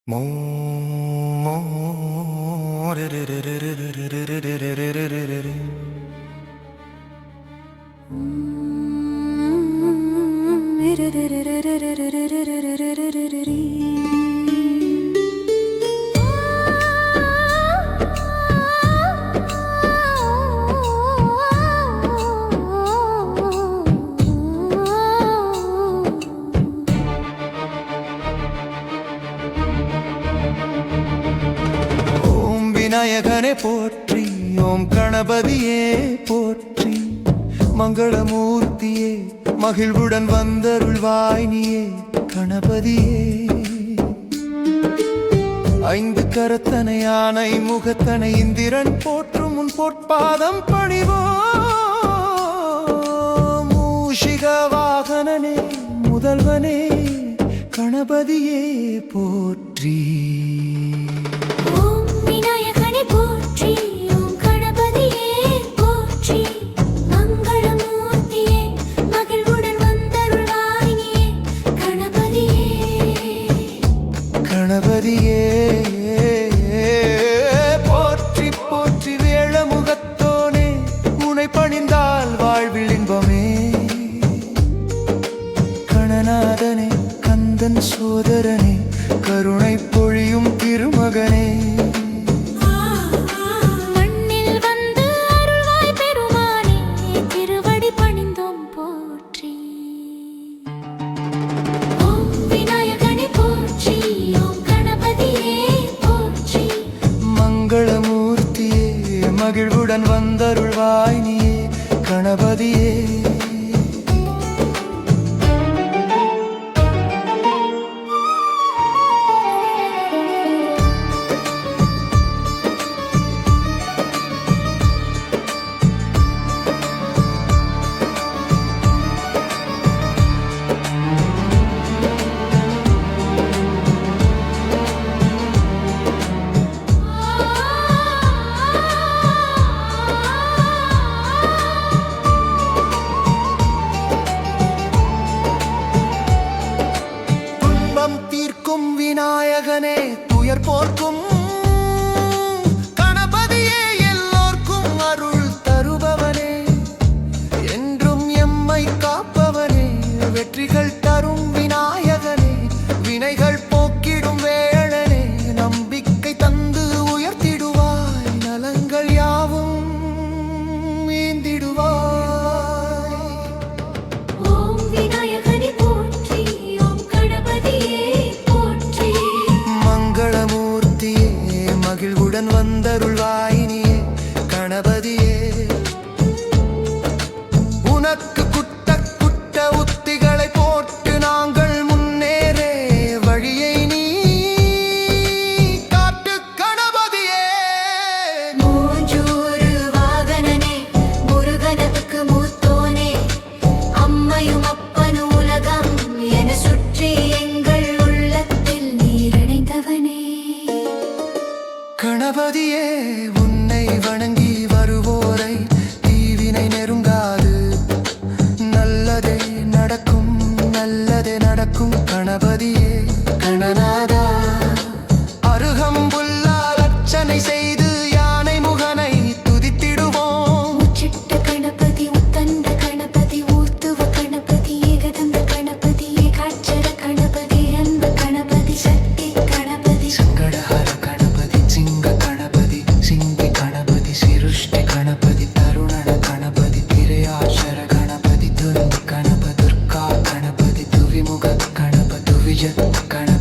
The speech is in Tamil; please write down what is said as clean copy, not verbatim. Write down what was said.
மோ விநாயகனே போற்றி, ஓம் கணபதியே போற்றி, மங்களமூர்த்தியே மகிழ்வுடன் வந்தருள்வாய் நீயே கணபதியே. ஐந்து கரத்தனை யானை முகத்தனை இந்திரன் போற்றும் உன் பொற்பாதம் பணிவோம். மூஷிக வாகனனே முதல்வனே கணபதியே போற்றி. கணபதியே போற்றி போற்றி வேளமுகத்தோனே, உனை பணிந்தால் வாழ்வில் இன்பமே. கணநாதனே கந்தன் சோதரனே, கருணை பொழியும் திருமகனே. மங்களமூர்த்தியே மகிழ்வுடன் வந்தருள்வாய் நீயே கணபதியே. விநாயகனே துயர் போர்க்கும் கணபதியே, எல்லோர்க்கும் அருள் தருபவனே, என்றும் எம்மை காப்பவனே, வெற்றிகள் தரும் விநாயகனே, வினைகள் போக்கிடும் வேளனே, நம்பிக்கை தந்து உயர்த்திடுவாய், நலங்கள் யாவும் மீந்திடுவாய். மகிழ்வுடன் வந்தருள்வாய் நீயே கணபதியே. உனக்கு குட்ட குட்ட உத்திகளை போட்டு நாங்கள் முன்னேறே வழியை நீ காட்டு கணபதியே. மூஞ்சூறு வாகனனே முருகனுக்கு மூத்தோனே, அம்மையும் அப்பனும் உலகம் என சுற்றி எங்கள் உள்ளத்தில் நீரடைந்தவனே. கணபதியே உன்னை வணங்கி வருவோரை தீவினை நெருங்காது, நல்லதே நடக்கும் நல்லதே நடக்கும் கணபதியே. கணநாதா அருகம்புல்லால் அர்ச்சனை செய்து யானை முகனை துதித்திடுவோம். உச்சிட்ட கணபதி உத்தண்ட கணபதி ஊர்த்துவ கணபதி ஏகதந்த கணபதி ஏகாட்சர கணபதி அன்ப கணபதி சக்தி கணபதி சங்கடஹர கணபதி சிங்க கணபதி சிங்கி கணபதி சிருஷ்டி கணபதி தருணன கணபதி திரையாட்சர கணபதி துந்தி கணபதி துர்கா கணபதி துவிமுக கணபதி துவிஜ கணபதி